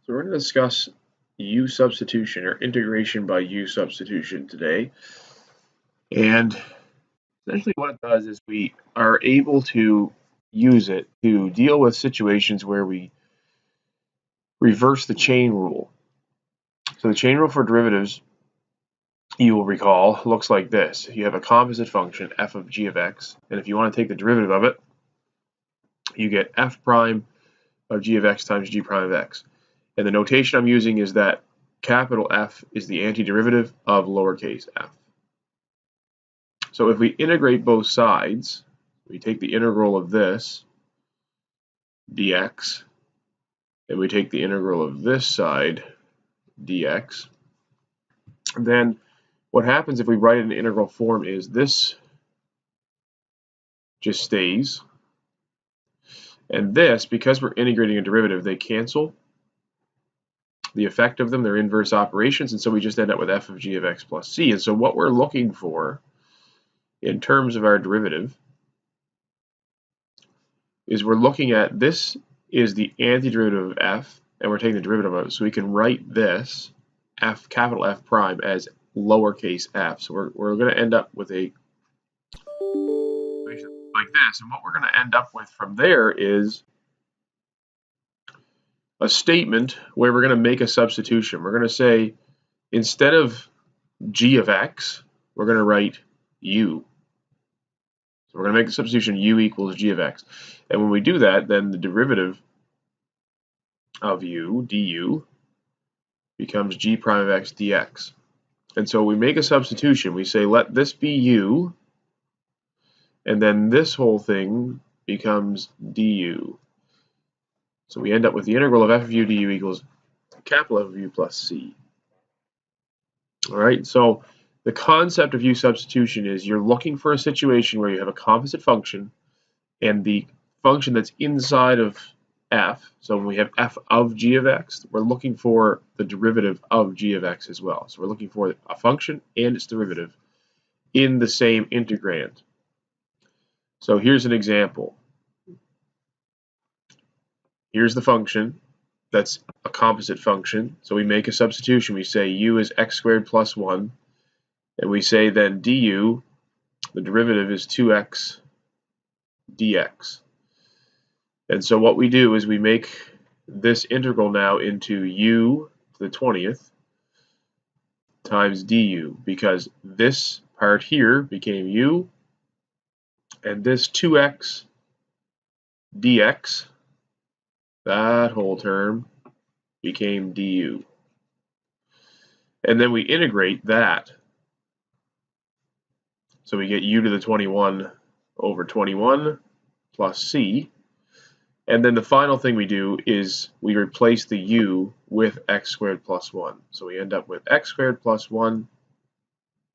So we're going to discuss U substitution or integration by U substitution today. And essentially what it does is we are able to use it to deal with situations where we reverse the chain rule. So the chain rule for derivatives, you will recall, looks like this. You have a composite function, f of g of x, and if you want to take the derivative of it, you get f prime of g of x times g prime of x. And the notation I'm using is that capital F is the antiderivative of lowercase f. So if we integrate both sides, we take the integral of this dx, and we take the integral of this side dx, then what happens if we write it in integral form is this just stays, and this, because we're integrating a derivative, they cancel the effect of them, they're inverse operations, and so we just end up with f of g of x plus c. And so what we're looking for in terms of our derivative is we're looking at this is the antiderivative of f, and we're taking the derivative of it, so we can write this f, capital F prime, as lowercase f. So we're going to end up with a equation like this, and what we're going to end up with from there is a statement where we're going to make a substitution. We're going to say, instead of g of x, we're going to write u. So we're going to make the substitution u equals g of x. And when we do that, then the derivative of u, du, becomes g prime of x dx. And so we make a substitution. We say, let this be u, and then this whole thing becomes du. So we end up with the integral of f of u du equals capital F of u plus c. All right, so the concept of U substitution is you're looking for a situation where you have a composite function and the function that's inside of f, so when we have f of g of x, we're looking for the derivative of g of x as well. So we're looking for a function and its derivative in the same integrand. So here's an example. Here's the function that's a composite function. So we make a substitution. We say u is x squared plus 1. And we say then du, the derivative is 2x dx. And so what we do is we make this integral now into u to the 20th times du, because this part here became u, and this 2x dx, that whole term, became du. And then we integrate that. So we get u to the 21 over 21 plus c. And then the final thing we do is we replace the u with x squared plus 1. So we end up with x squared plus 1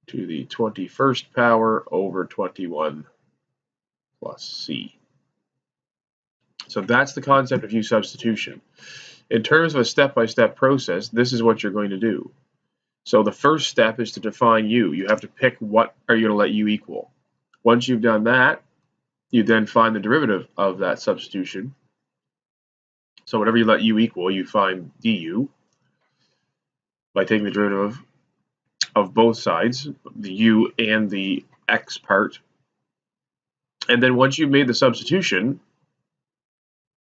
to the 21st power over 21 plus c. So that's the concept of U substitution. In terms of a step-by-step process, this is what you're going to do. So the first step is to define u. You have to pick what are you going to let u equal. Once you've done that, you then find the derivative of that substitution. So whatever you let u equal, you find du by taking the derivative of both sides, the u and the x part. And then once you've made the substitution,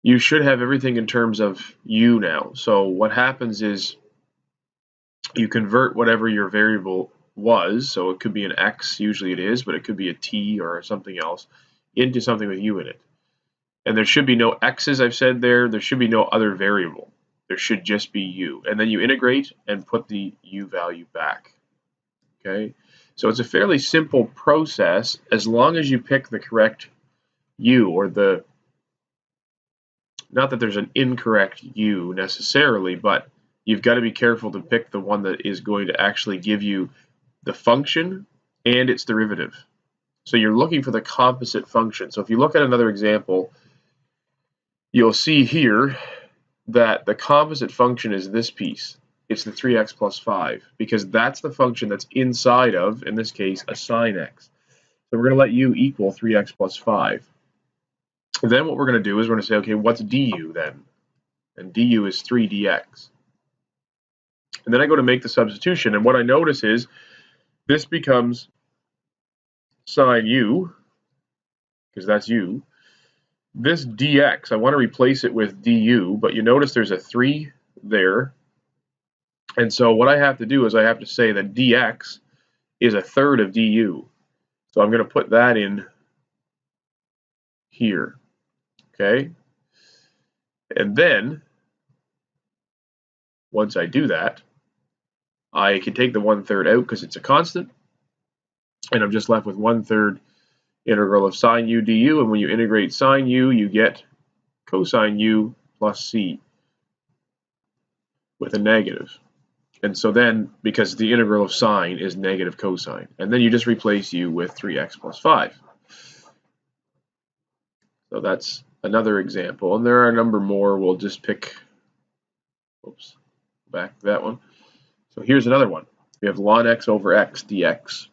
you should have everything in terms of u now. So what happens is you convert whatever your variable was, so it could be an x, usually it is, but it could be a t or something else, into something with u in it. And there should be no x's, I've said there should be no other variable. There should just be u. And then you integrate and put the u value back. Okay? So it's a fairly simple process as long as you pick the correct u, or the, not that there's an incorrect u necessarily, but you've got to be careful to pick the one that is going to actually give you the function and its derivative. So you're looking for the composite function. So if you look at another example, you'll see here that the composite function is this piece. It's the 3x plus 5, because that's the function that's inside of, in this case, a sine x. So we're going to let u equal 3x plus 5. And then what we're going to do is we're going to say, okay, what's du then? and du is 3 dx. And then I go to make the substitution, and what I notice is this becomes sine u, because that's u. This dx, I want to replace it with du, but you notice there's a 3 there. And so what I have to do is I have to say that dx is a third of du. So I'm going to put that in here. Okay? And then, once I do that, I can take the 1/3 out because it's a constant. And I'm just left with 1/3 integral of sine u du. And when you integrate sine u, you get cosine u plus c with a negative. And so then, because the integral of sine is negative cosine, and then you just replace u with 3x plus 5. So that's another example, and there are a number more. We'll just pick, oops, back to that one. So here's another one. We have ln x over x dx.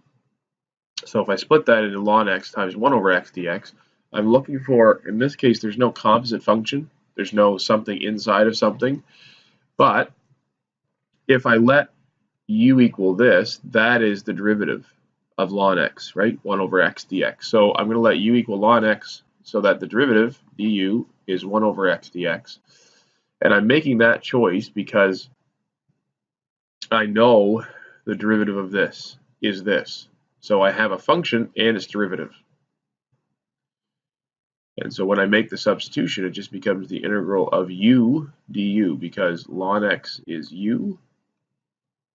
So if I split that into ln x times 1 over x dx, I'm looking for, in this case, there's no composite function. There's no something inside of something. But if I let u equal this, that is the derivative of ln x, right? 1 over x dx. So I'm going to let u equal ln x so that the derivative, du, is 1 over x dx. And I'm making that choice because I know the derivative of this is this. So I have a function and its derivative. And so when I make the substitution, it just becomes the integral of u du, because ln x is u,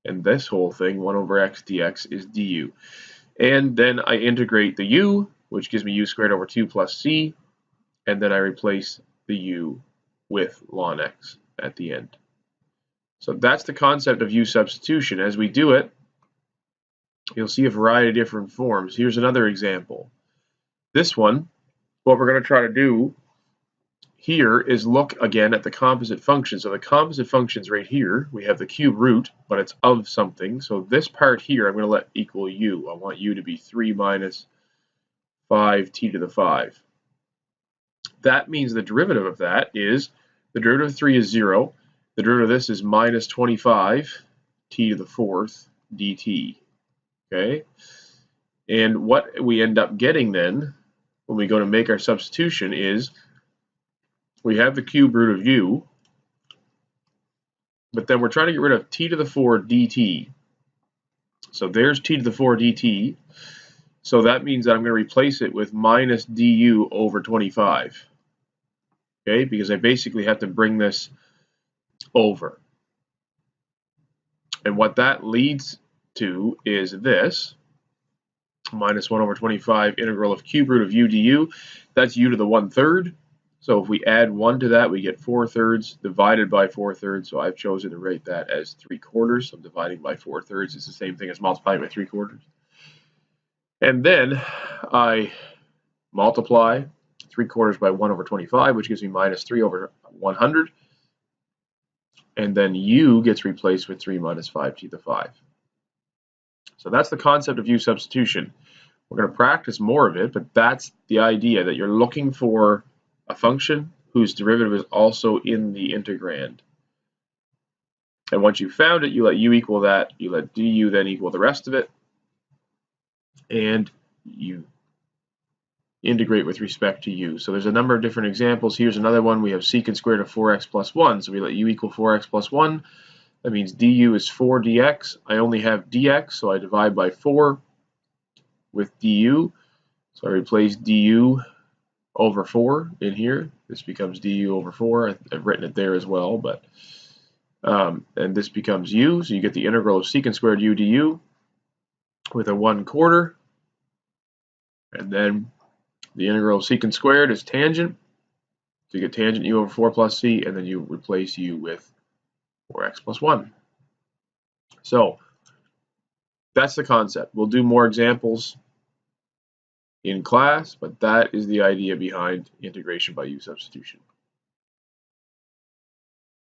and this whole thing, 1 over x dx, is du. And then I integrate the u, which gives me u squared over 2 plus c, and then I replace the u with ln x at the end. So that's the concept of u substitution. As we do it, you'll see a variety of different forms. Here's another example. This one, what we're going to try to do here is look again at the composite function. So the composite function's right here. We have the cube root, but it's of something. So this part here I'm going to let equal u. I want u to be 3 minus 5t to the 5. That means the derivative of that is, the derivative of 3 is 0. The derivative of this is minus 25 t to the 4th dt. Okay? And what we end up getting then, when we go to make our substitution, is we have the cube root of u, but then we're trying to get rid of t to the 4 dt. So there's t to the 4 dt. So that means that I'm going to replace it with minus du over 25. Okay, because I basically have to bring this over. And what that leads to is this, minus 1 over 25 integral of cube root of u du. That's u to the 1/3. So if we add 1 to that, we get 4/3 divided by 4/3. So I've chosen to write that as 3/4. So dividing by 4/3 is the same thing as multiplying by 3/4. And then I multiply 3/4 by 1 over 25, which gives me minus 3 over 100. And then u gets replaced with 3 minus 5t to the 5. So that's the concept of u substitution. We're going to practice more of it, but that's the idea, that you're looking for a function whose derivative is also in the integrand. And once you've found it, you let u equal that, you let du then equal the rest of it, and you integrate with respect to u. So there's a number of different examples. Here's another one. We have secant squared of 4x plus 1. So we let u equal 4x plus 1. That means du is 4 dx. I only have dx, so I divide by 4 with du. So I replace du over 4 in here. This becomes du over 4. I've written it there as well, but and this becomes u. So you get the integral of secant squared u du with a 1/4. And then the integral of secant squared is tangent. So you get tangent u over 4 plus c, and then you replace u with 4x plus 1. So that's the concept. We'll do more examples in class, but that is the idea behind integration by u substitution.